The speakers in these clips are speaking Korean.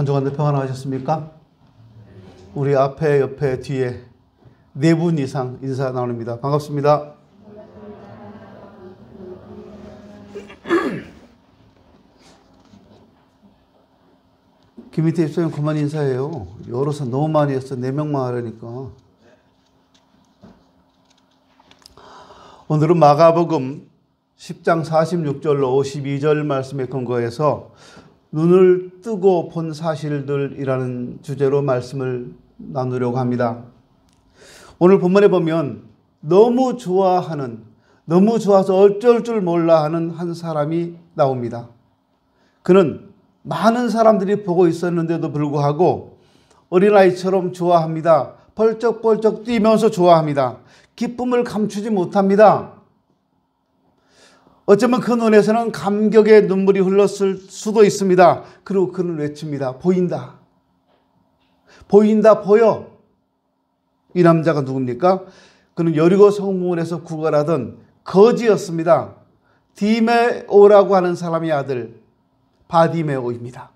한 주간도 평안하셨습니까? 우리 앞에, 옆에, 뒤에 네 분 이상 인사 나눕니다. 반갑습니다. 김희태 입사님 그만 인사해요. 여러서 너무 많이 했어. 4명만 하려니까. 오늘은 마가복음 10장 46절로 52절 말씀에 근거해서 눈을 뜨고 본 사실들이라는 주제로 말씀을 나누려고 합니다. 오늘 본문에 보면 너무 좋아하는, 너무 좋아서 어쩔 줄 몰라 하는 한 사람이 나옵니다. 그는 많은 사람들이 보고 있었는데도 불구하고 어린아이처럼 좋아합니다. 벌쩍벌쩍 뛰면서 좋아합니다. 기쁨을 감추지 못합니다. 어쩌면 그 눈에서는 감격의 눈물이 흘렀을 수도 있습니다. 그리고 그는 외칩니다. 보인다. 보인다, 보여. 이 남자가 누굽니까? 그는 여리고 성문에서 구걸하던 거지였습니다. 디메오라고 하는 사람의 아들 바디메오입니다.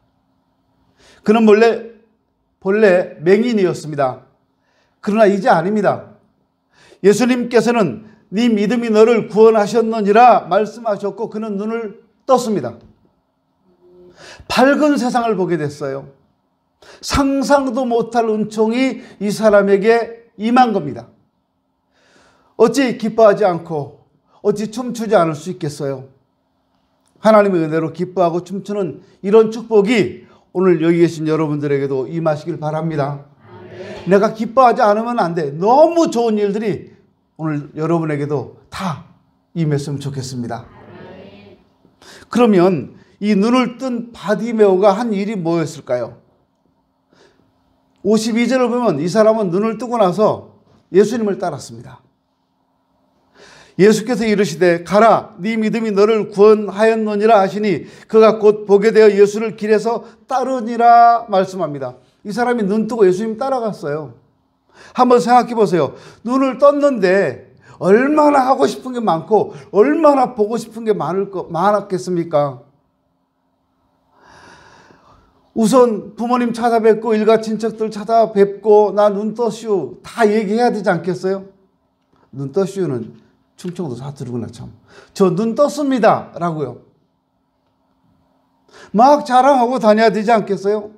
그는 본래 맹인이었습니다. 그러나 이제 아닙니다. 예수님께서는 네 믿음이 너를 구원하셨느니라 말씀하셨고 그는 눈을 떴습니다. 밝은 세상을 보게 됐어요. 상상도 못할 은총이 이 사람에게 임한 겁니다. 어찌 기뻐하지 않고 어찌 춤추지 않을 수 있겠어요? 하나님의 은혜로 기뻐하고 춤추는 이런 축복이 오늘 여기 계신 여러분들에게도 임하시길 바랍니다. 내가 기뻐하지 않으면 안 돼. 너무 좋은 일들이 오늘 여러분에게도 다 임했으면 좋겠습니다. 그러면 이 눈을 뜬 바디메오가 한 일이 뭐였을까요? 52절을 보면 이 사람은 눈을 뜨고 나서 예수님을 따랐습니다. 예수께서 이르시되 가라 네 믿음이 너를 구원하였느니라 하시니 그가 곧 보게 되어 예수를 길에서 따르니라 말씀합니다. 이 사람이 눈 뜨고 예수님 따라갔어요. 한번 생각해 보세요. 눈을 떴는데 얼마나 하고 싶은 게 많고 얼마나 보고 싶은 게 많았겠습니까? 우선 부모님 찾아뵙고 일가 친척들 찾아뵙고 나 눈 떴슈 다 얘기해야 되지 않겠어요? 눈 떴슈는 충청도 사투리구나 참. 저 눈 떴습니다 라고요. 막 자랑하고 다녀야 되지 않겠어요?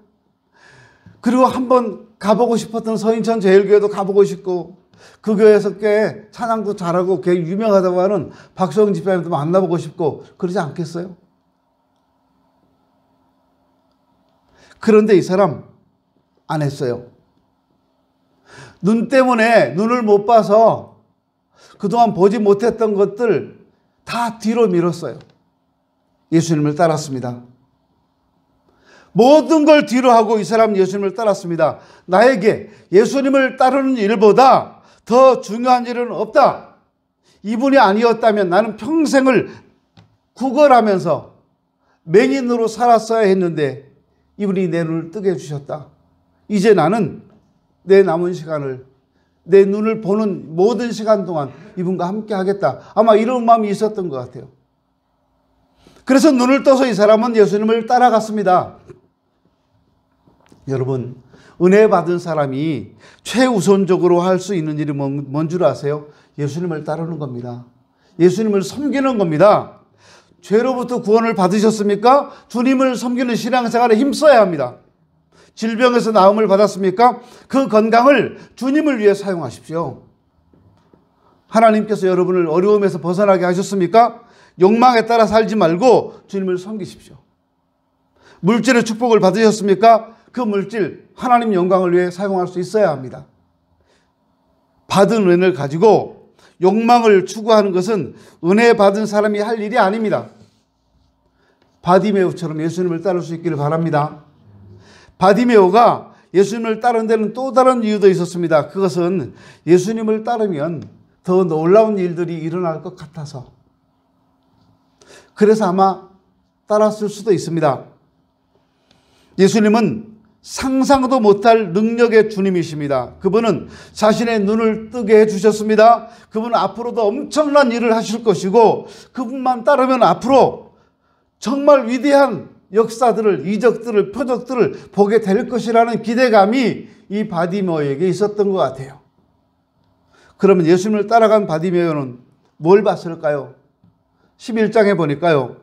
그리고 한번 가보고 싶었던 서인천 제일교회도 가보고 싶고 그 교회에서 꽤 찬양도 잘하고 꽤 유명하다고 하는 박수영 집사님도 만나보고 싶고 그러지 않겠어요? 그런데 이 사람 안 했어요. 눈 때문에 눈을 못 봐서 그동안 보지 못했던 것들 다 뒤로 미뤘어요. 예수님을 따랐습니다. 모든 걸 뒤로 하고 이 사람 예수님을 따랐습니다. 나에게 예수님을 따르는 일보다 더 중요한 일은 없다. 이분이 아니었다면 나는 평생을 구걸하면서 맹인으로 살았어야 했는데 이분이 내 눈을 뜨게 해주셨다. 이제 나는 내 남은 시간을 내 눈을 보는 모든 시간 동안 이분과 함께 하겠다. 아마 이런 마음이 있었던 것 같아요. 그래서 눈을 떠서 이 사람은 예수님을 따라갔습니다. 여러분, 은혜 받은 사람이 최우선적으로 할 수 있는 일이 뭔 줄 아세요? 예수님을 따르는 겁니다. 예수님을 섬기는 겁니다. 죄로부터 구원을 받으셨습니까? 주님을 섬기는 신앙생활에 힘써야 합니다. 질병에서 나음을 받았습니까? 그 건강을 주님을 위해 사용하십시오. 하나님께서 여러분을 어려움에서 벗어나게 하셨습니까? 욕망에 따라 살지 말고 주님을 섬기십시오. 물질의 축복을 받으셨습니까? 그 물질 하나님 영광을 위해 사용할 수 있어야 합니다. 받은 은혜를 가지고 욕망을 추구하는 것은 은혜 받은 사람이 할 일이 아닙니다. 바디메오처럼 예수님을 따를 수 있기를 바랍니다. 바디메오가 예수님을 따르는 데는 또 다른 이유도 있었습니다. 그것은 예수님을 따르면 더 놀라운 일들이 일어날 것 같아서 그래서 아마 따랐을 수도 있습니다. 예수님은 상상도 못할 능력의 주님이십니다. 그분은 자신의 눈을 뜨게 해주셨습니다. 그분은 앞으로도 엄청난 일을 하실 것이고 그분만 따르면 앞으로 정말 위대한 역사들을, 이적들을, 표적들을 보게 될 것이라는 기대감이 이 바디메오에게 있었던 것 같아요. 그러면 예수님을 따라간 바디메오는 뭘 봤을까요? 11장에 보니까요,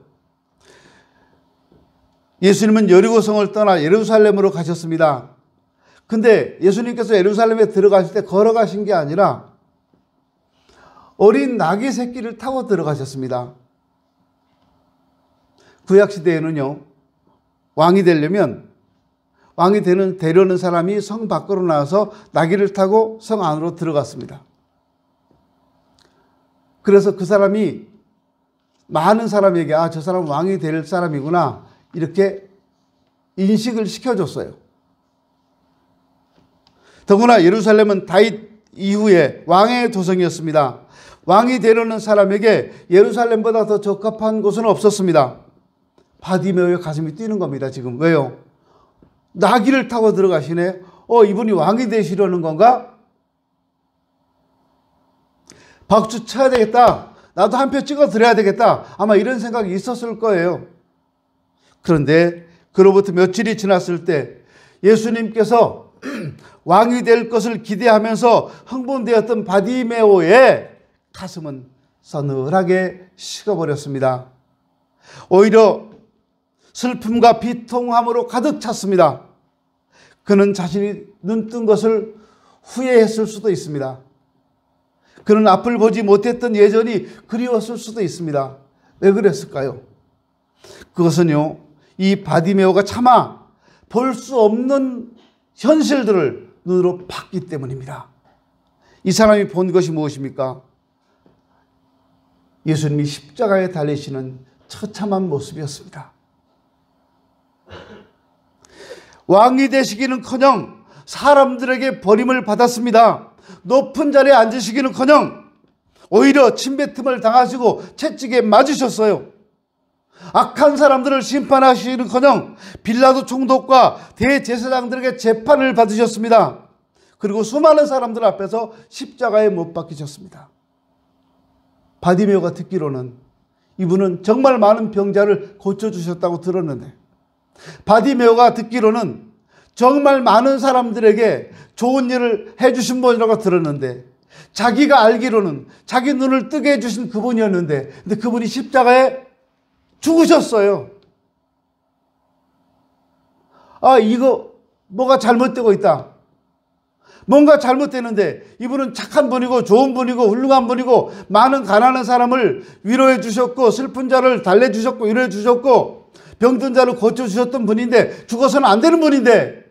예수님은 여리고성을 떠나 예루살렘으로 가셨습니다. 근데 예수님께서 예루살렘에 들어가실 때 걸어가신 게 아니라 어린 나귀 새끼를 타고 들어가셨습니다. 구약시대에는요, 왕이 되려면 왕이 되려는 사람이 성 밖으로 나와서 나귀를 타고 성 안으로 들어갔습니다. 그래서 그 사람이 많은 사람에게 저 사람은 왕이 될 사람이구나 이렇게 인식을 시켜줬어요. 더구나 예루살렘은 다윗 이후에 왕의 도성이었습니다. 왕이 되려는 사람에게 예루살렘보다 더 적합한 곳은 없었습니다. 바디메오의 가슴이 뛰는 겁니다. 지금 왜요? 나귀를 타고 들어가시네. 이분이 왕이 되시려는 건가? 박수 쳐야 되겠다. 나도 한 표 찍어 드려야 되겠다. 아마 이런 생각이 있었을 거예요. 그런데 그로부터 며칠이 지났을 때 예수님께서 왕이 될 것을 기대하면서 흥분되었던 바디메오의 가슴은 서늘하게 식어버렸습니다. 오히려 슬픔과 비통함으로 가득 찼습니다. 그는 자신이 눈뜬 것을 후회했을 수도 있습니다. 그는 앞을 보지 못했던 예전이 그리웠을 수도 있습니다. 왜 그랬을까요? 그것은요, 이 바디메오가 차마 볼 수 없는 현실들을 눈으로 봤기 때문입니다. 이 사람이 본 것이 무엇입니까? 예수님이 십자가에 달리시는 처참한 모습이었습니다. 왕이 되시기는커녕 사람들에게 버림을 받았습니다. 높은 자리에 앉으시기는커녕 오히려 침뱉음을 당하시고 채찍에 맞으셨어요. 악한 사람들을 심판하시기는커녕 빌라도 총독과 대제사장들에게 재판을 받으셨습니다. 그리고 수많은 사람들 앞에서 십자가에 못 박히셨습니다. 바디메오가 듣기로는 이분은 정말 많은 병자를 고쳐주셨다고 들었는데, 바디메오가 듣기로는 정말 많은 사람들에게 좋은 일을 해주신 분이라고 들었는데, 자기가 알기로는 자기 눈을 뜨게 해주신 그분이었는데, 근데 그분이 십자가에 죽으셨어요. 이거 뭐가 잘못되고 있다. 뭔가 잘못되는데, 이분은 착한 분이고 좋은 분이고 훌륭한 분이고 많은 가난한 사람을 위로해 주셨고 슬픈 자를 달래주셨고 위로해 주셨고 병든 자를 고쳐주셨던 분인데, 죽어서는 안 되는 분인데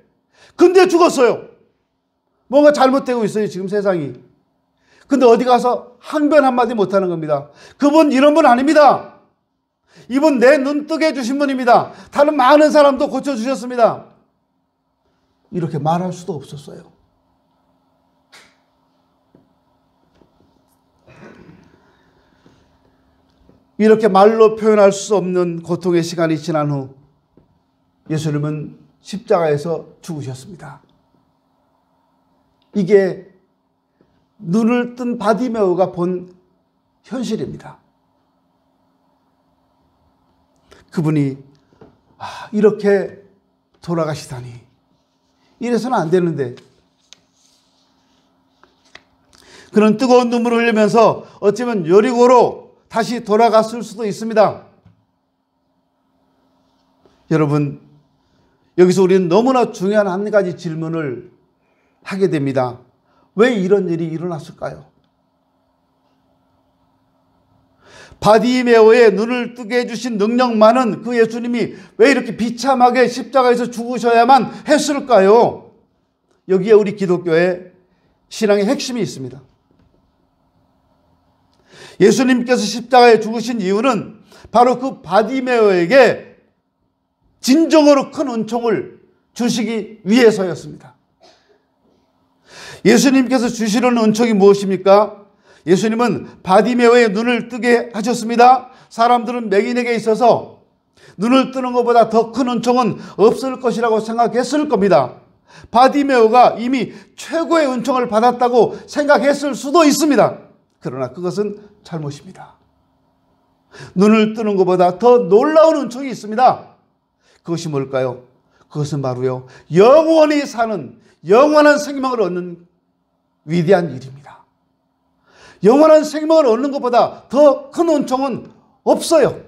근데 죽었어요. 뭔가 잘못되고 있어요 지금 세상이. 근데 어디 가서 항변 한마디 못하는 겁니다. 그분 이런 분 아닙니다. 이분 내 눈 뜨게 해주신 분입니다. 다른 많은 사람도 고쳐주셨습니다. 이렇게 말할 수도 없었어요. 이렇게 말로 표현할 수 없는 고통의 시간이 지난 후 예수님은 십자가에서 죽으셨습니다. 이게 눈을 뜬 바디메오가 본 현실입니다. 그분이 이렇게 돌아가시다니, 이래서는 안 되는데, 그는 뜨거운 눈물을 흘리면서 어쩌면 여리고로 다시 돌아갔을 수도 있습니다. 여러분, 여기서 우리는 너무나 중요한 한 가지 질문을 하게 됩니다. 왜 이런 일이 일어났을까요? 바디메오의 눈을 뜨게 해주신 능력 많은 그 예수님이 왜 이렇게 비참하게 십자가에서 죽으셔야만 했을까요? 여기에 우리 기독교의 신앙의 핵심이 있습니다. 예수님께서 십자가에 죽으신 이유는 바로 그 바디메오에게 진정으로 큰 은총을 주시기 위해서였습니다. 예수님께서 주시는 은총이 무엇입니까? 예수님은 바디메오의 눈을 뜨게 하셨습니다. 사람들은 맹인에게 있어서 눈을 뜨는 것보다 더 큰 은총은 없을 것이라고 생각했을 겁니다. 바디메오가 이미 최고의 은총을 받았다고 생각했을 수도 있습니다. 그러나 그것은 잘못입니다. 눈을 뜨는 것보다 더 놀라운 은총이 있습니다. 그것이 뭘까요? 그것은 바로요, 영원히 사는 영원한 생명을 얻는 위대한 일입니다. 영원한 생명을 얻는 것보다 더 큰 은총은 없어요.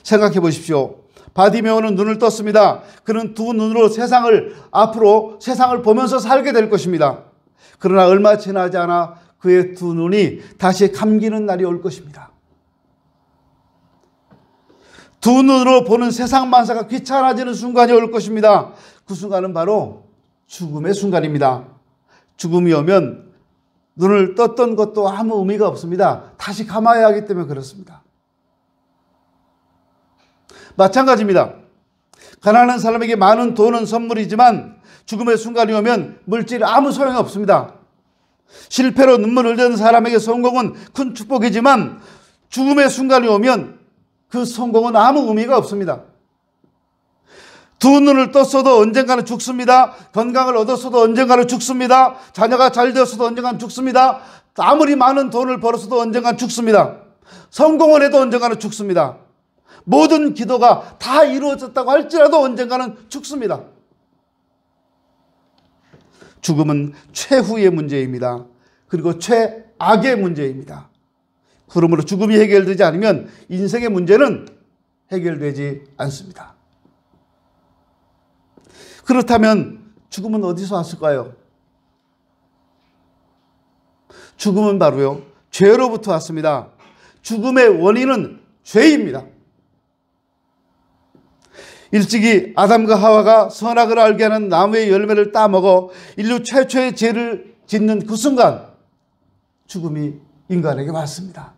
생각해 보십시오. 바디메오는 눈을 떴습니다. 그는 두 눈으로 앞으로 세상을 보면서 살게 될 것입니다. 그러나 얼마 지나지 않아 그의 두 눈이 다시 감기는 날이 올 것입니다. 두 눈으로 보는 세상 만사가 귀찮아지는 순간이 올 것입니다. 그 순간은 바로 죽음의 순간입니다. 죽음이 오면 눈을 떴던 것도 아무 의미가 없습니다. 다시 감아야 하기 때문에 그렇습니다. 마찬가지입니다. 가난한 사람에게 많은 돈은 선물이지만 죽음의 순간이 오면 물질이 아무 소용이 없습니다. 실패로 눈물을 흘리는 사람에게 성공은 큰 축복이지만 죽음의 순간이 오면 그 성공은 아무 의미가 없습니다. 두 눈을 떴어도 언젠가는 죽습니다. 건강을 얻었어도 언젠가는 죽습니다. 자녀가 잘 되었어도 언젠가는 죽습니다. 아무리 많은 돈을 벌었어도 언젠가는 죽습니다. 성공을 해도 언젠가는 죽습니다. 모든 기도가 다 이루어졌다고 할지라도 언젠가는 죽습니다. 죽음은 최후의 문제입니다. 그리고 최악의 문제입니다. 그러므로 죽음이 해결되지 않으면 인생의 문제는 해결되지 않습니다. 그렇다면 죽음은 어디서 왔을까요? 죽음은 바로요, 죄로부터 왔습니다. 죽음의 원인은 죄입니다. 일찍이 아담과 하와가 선악을 알게 하는 나무의 열매를 따먹어 인류 최초의 죄를 짓는 그 순간 죽음이 인간에게 왔습니다.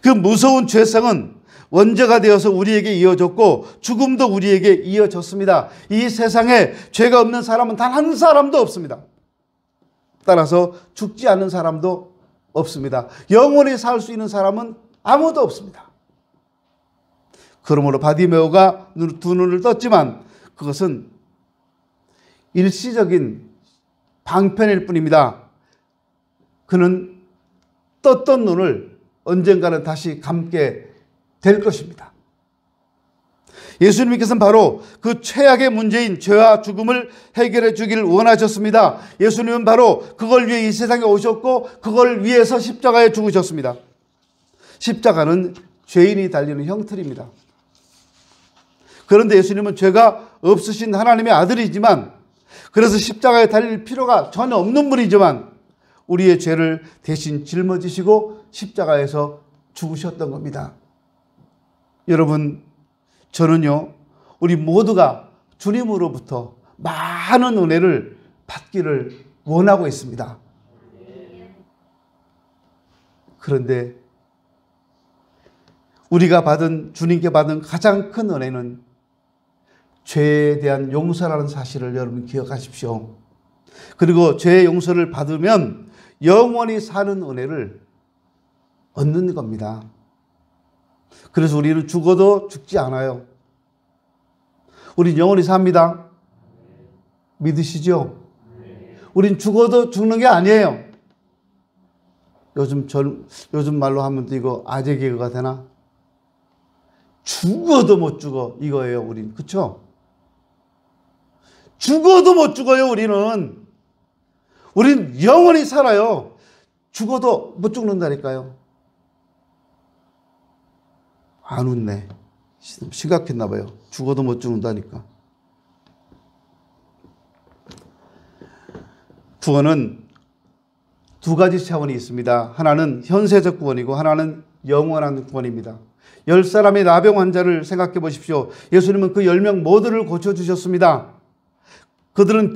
그 무서운 죄성은 원죄가 되어서 우리에게 이어졌고 죽음도 우리에게 이어졌습니다. 이 세상에 죄가 없는 사람은 단 한 사람도 없습니다. 따라서 죽지 않는 사람도 없습니다. 영원히 살 수 있는 사람은 아무도 없습니다. 그러므로 바디메오가 두 눈을 떴지만 그것은 일시적인 방편일 뿐입니다. 그는 떴던 눈을 언젠가는 다시 감게 될 것입니다. 예수님께서는 바로 그 최악의 문제인 죄와 죽음을 해결해 주기를 원하셨습니다. 예수님은 바로 그걸 위해 이 세상에 오셨고 그걸 위해서 십자가에 죽으셨습니다. 십자가는 죄인이 달리는 형틀입니다. 그런데 예수님은 죄가 없으신 하나님의 아들이지만, 그래서 십자가에 달릴 필요가 전혀 없는 분이지만 우리의 죄를 대신 짊어지시고 십자가에서 죽으셨던 겁니다. 여러분, 저는요, 우리 모두가 주님으로부터 많은 은혜를 받기를 원하고 있습니다. 그런데 우리가 주님께 받은 가장 큰 은혜는 죄에 대한 용서라는 사실을 여러분 기억하십시오. 그리고 죄의 용서를 받으면 영원히 사는 은혜를 얻는 겁니다. 그래서 우리는 죽어도 죽지 않아요. 우린 영원히 삽니다. 믿으시죠? 우린 죽어도 죽는 게 아니에요. 요즘 말로 하면 또 이거 아재 개그가 되나? 죽어도 못 죽어, 이거예요, 우린. 그쵸? 죽어도 못 죽어요, 우리는. 우린 영원히 살아요. 죽어도 못 죽는다니까요. 안 웃네. 심각했나 봐요. 죽어도 못 죽는다니까. 구원은 두 가지 차원이 있습니다. 하나는 현세적 구원이고 하나는 영원한 구원입니다. 10사람의 나병 환자를 생각해 보십시오. 예수님은 그 10명 모두를 고쳐주셨습니다. 그들은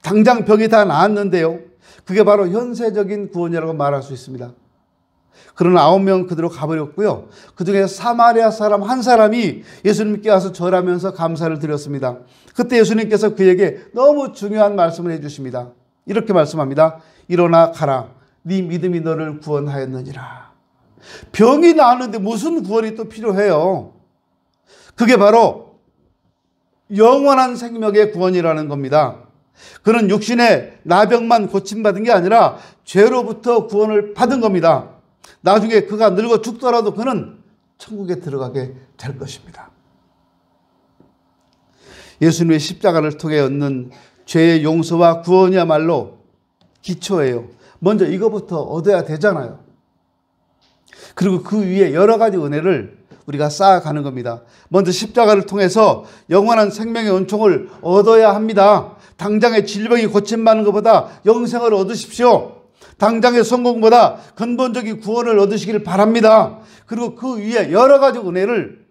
당장 병이 다 나았는데요. 그게 바로 현세적인 구원이라고 말할 수 있습니다. 그러나 9명 그대로 가버렸고요. 그중에 사마리아 사람 한 사람이 예수님께 와서 절하면서 감사를 드렸습니다. 그때 예수님께서 그에게 너무 중요한 말씀을 해주십니다. 이렇게 말씀합니다. 일어나 가라. 네 믿음이 너를 구원하였느니라. 병이 나았는데 무슨 구원이 또 필요해요? 그게 바로 영원한 생명의 구원이라는 겁니다. 그는 육신의 나병만 고침받은 게 아니라 죄로부터 구원을 받은 겁니다. 나중에 그가 늙어 죽더라도 그는 천국에 들어가게 될 것입니다. 예수님의 십자가를 통해 얻는 죄의 용서와 구원이야말로 기초예요. 먼저 이거부터 얻어야 되잖아요. 그리고 그 위에 여러 가지 은혜를 우리가 쌓아가는 겁니다. 먼저 십자가를 통해서 영원한 생명의 은총을 얻어야 합니다. 당장의 질병이 고침받는 것보다 영생을 얻으십시오. 당장의 성공보다 근본적인 구원을 얻으시길 바랍니다. 그리고 그 위에 여러 가지 은혜를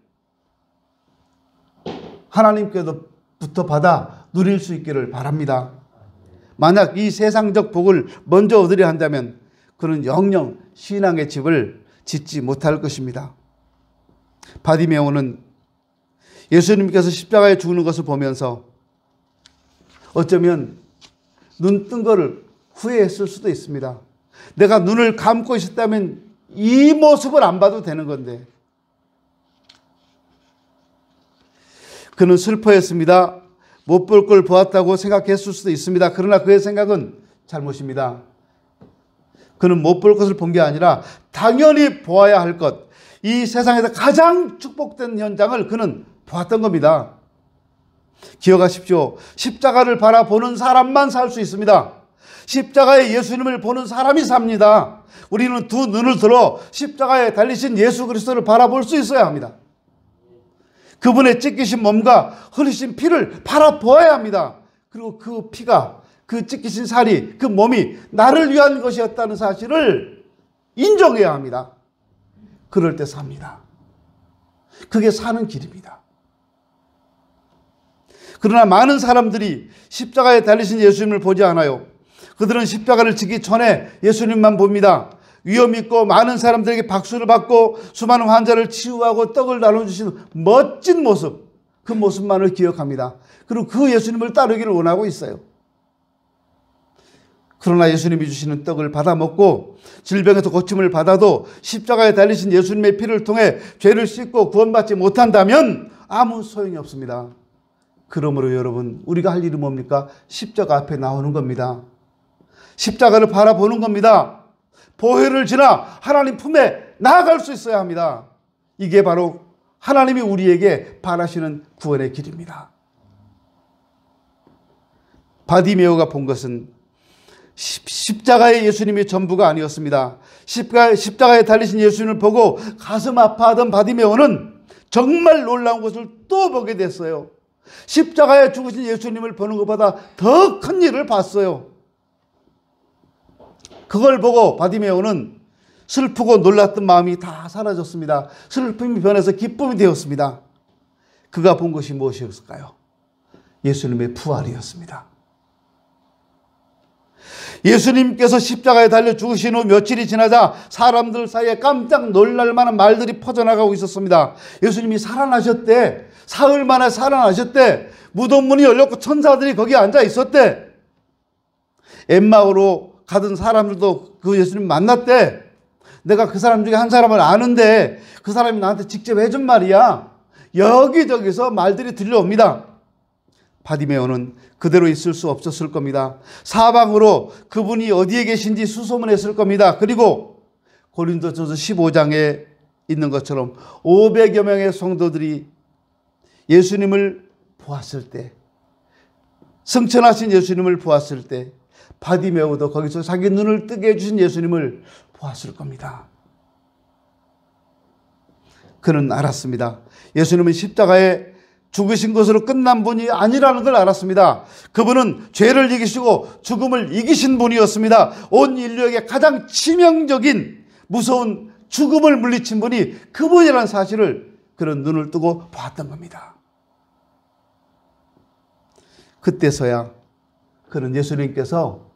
하나님께로부터 받아 누릴 수 있기를 바랍니다. 만약 이 세상적 복을 먼저 얻으려 한다면 그는 영영 신앙의 집을 짓지 못할 것입니다. 바디메오는 예수님께서 십자가에 죽는 것을 보면서 어쩌면 눈 뜬 거를 후회했을 수도 있습니다. 내가 눈을 감고 있었다면 이 모습을 안 봐도 되는 건데. 그는 슬퍼했습니다. 못 볼 걸 보았다고 생각했을 수도 있습니다. 그러나 그의 생각은 잘못입니다. 그는 못 볼 것을 본 게 아니라 당연히 보아야 할 것, 이 세상에서 가장 축복된 현장을 그는 보았던 겁니다. 기억하십시오. 십자가를 바라보는 사람만 살 수 있습니다. 십자가에 예수님을 보는 사람이 삽니다. 우리는 두 눈을 들어 십자가에 달리신 예수 그리스도를 바라볼 수 있어야 합니다. 그분의 찢기신 몸과 흘리신 피를 바라보아야 합니다. 그리고 그 피가, 그 찢기신 살이, 그 몸이 나를 위한 것이었다는 사실을 인정해야 합니다. 그럴 때 삽니다. 그게 사는 길입니다. 그러나 많은 사람들이 십자가에 달리신 예수님을 보지 않아요. 그들은 십자가를 지기 전에 예수님만 봅니다. 위험 있고 많은 사람들에게 박수를 받고 수많은 환자를 치유하고 떡을 나눠주시는 멋진 모습, 그 모습만을 기억합니다. 그리고 그 예수님을 따르기를 원하고 있어요. 그러나 예수님이 주시는 떡을 받아 먹고 질병에서 고침을 받아도 십자가에 달리신 예수님의 피를 통해 죄를 씻고 구원받지 못한다면 아무 소용이 없습니다. 그러므로 여러분, 우리가 할 일이 뭡니까? 십자가 앞에 나오는 겁니다. 십자가를 바라보는 겁니다. 보혈을 지나 하나님 품에 나아갈 수 있어야 합니다. 이게 바로 하나님이 우리에게 바라시는 구원의 길입니다. 바디메오가 본 것은 십자가의 예수님이 전부가 아니었습니다. 십자가에 달리신 예수님을 보고 가슴 아파하던 바디메오는 정말 놀라운 것을 또 보게 됐어요. 십자가에 죽으신 예수님을 보는 것보다 더 큰 일을 봤어요. 그걸 보고 바디메오는 슬프고 놀랐던 마음이 다 사라졌습니다. 슬픔이 변해서 기쁨이 되었습니다. 그가 본 것이 무엇이었을까요? 예수님의 부활이었습니다. 예수님께서 십자가에 달려 죽으신 후 며칠이 지나자 사람들 사이에 깜짝 놀랄 만한 말들이 퍼져나가고 있었습니다. 예수님이 살아나셨대. 사흘 만에 살아나셨대. 무덤 문이 열렸고 천사들이 거기에 앉아 있었대. 엠마오로 가던 사람들도 그 예수님 만났대. 내가 그 사람 중에 한 사람을 아는데 그 사람이 나한테 직접 해준 말이야. 여기저기서 말들이 들려옵니다. 바디메오는 그대로 있을 수 없었을 겁니다. 사방으로 그분이 어디에 계신지 수소문했을 겁니다. 그리고 고린도전서 15장에 있는 것처럼 500여 명의 성도들이 예수님을 보았을 때, 승천하신 예수님을 보았을 때 바디메오도 거기서 자기 눈을 뜨게 해주신 예수님을 보았을 겁니다. 그는 알았습니다. 예수님은 십자가에 죽으신 것으로 끝난 분이 아니라는 걸 알았습니다. 그분은 죄를 이기시고 죽음을 이기신 분이었습니다. 온 인류에게 가장 치명적인 무서운 죽음을 물리친 분이 그분이라는 사실을 그런 눈을 뜨고 봤던 겁니다. 그때서야 그는 예수님께서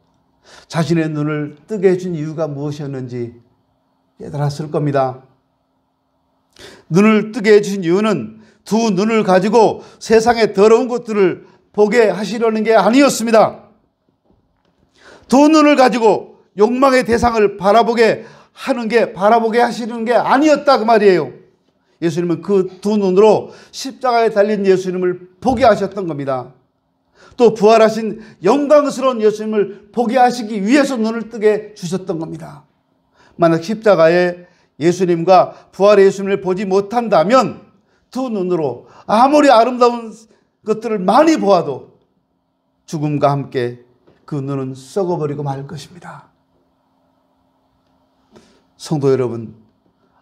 자신의 눈을 뜨게 해준 이유가 무엇이었는지 깨달았을 겁니다. 눈을 뜨게 해주신 이유는 두 눈을 가지고 세상의 더러운 것들을 보게 하시려는 게 아니었습니다. 두 눈을 가지고 욕망의 대상을 바라보게 하시는 게 아니었다 그 말이에요. 예수님은 그 두 눈으로 십자가에 달린 예수님을 보게 하셨던 겁니다. 또 부활하신 영광스러운 예수님을 보게 하시기 위해서 눈을 뜨게 주셨던 겁니다. 만약 십자가에 예수님과 부활의 예수님을 보지 못한다면 두 눈으로 아무리 아름다운 것들을 많이 보아도 죽음과 함께 그 눈은 썩어버리고 말 것입니다. 성도 여러분,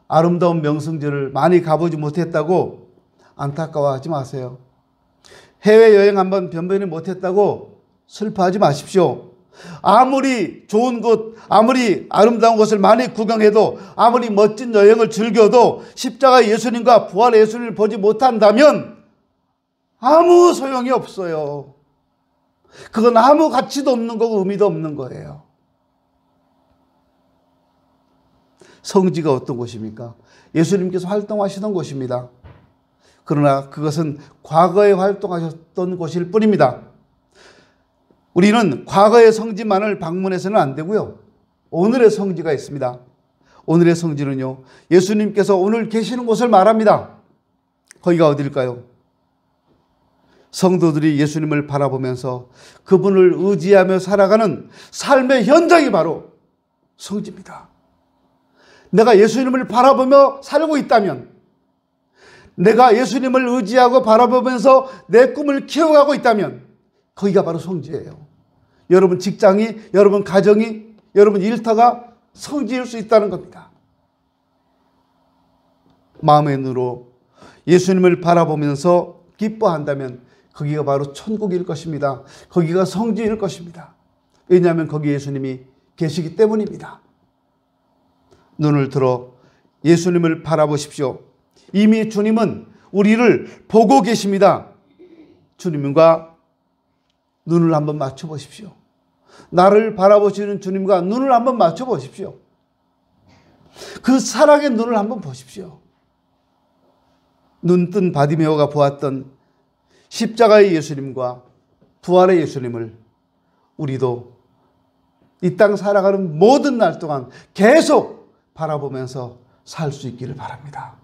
아름다운 명성지를 많이 가보지 못했다고 안타까워하지 마세요. 해외여행 한번 변변히 못했다고 슬퍼하지 마십시오. 아무리 좋은 곳, 아무리 아름다운 곳을 많이 구경해도, 아무리 멋진 여행을 즐겨도 십자가 예수님과 부활의 예수님을 보지 못한다면 아무 소용이 없어요. 그건 아무 가치도 없는 거고 의미도 없는 거예요. 성지가 어떤 곳입니까? 예수님께서 활동하시던 곳입니다. 그러나 그것은 과거에 활동하셨던 곳일 뿐입니다. 우리는 과거의 성지만을 방문해서는 안 되고요. 오늘의 성지가 있습니다. 오늘의 성지는요, 예수님께서 오늘 계시는 곳을 말합니다. 거기가 어딜까요? 성도들이 예수님을 바라보면서 그분을 의지하며 살아가는 삶의 현장이 바로 성지입니다. 내가 예수님을 바라보며 살고 있다면, 내가 예수님을 의지하고 바라보면서 내 꿈을 키워가고 있다면 거기가 바로 성지예요. 여러분 직장이, 여러분 가정이, 여러분 일터가 성지일 수 있다는 겁니다. 마음의 눈으로 예수님을 바라보면서 기뻐한다면 거기가 바로 천국일 것입니다. 거기가 성지일 것입니다. 왜냐하면 거기 예수님이 계시기 때문입니다. 눈을 들어 예수님을 바라보십시오. 이미 주님은 우리를 보고 계십니다. 주님과 눈을 한번 맞춰보십시오. 나를 바라보시는 주님과 눈을 한번 맞춰보십시오. 그 사랑의 눈을 한번 보십시오. 눈뜬 바디메오가 보았던 십자가의 예수님과 부활의 예수님을 우리도 이 땅 살아가는 모든 날 동안 계속 바라보면서 살 수 있기를 바랍니다.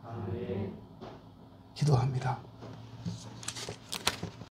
기도합니다.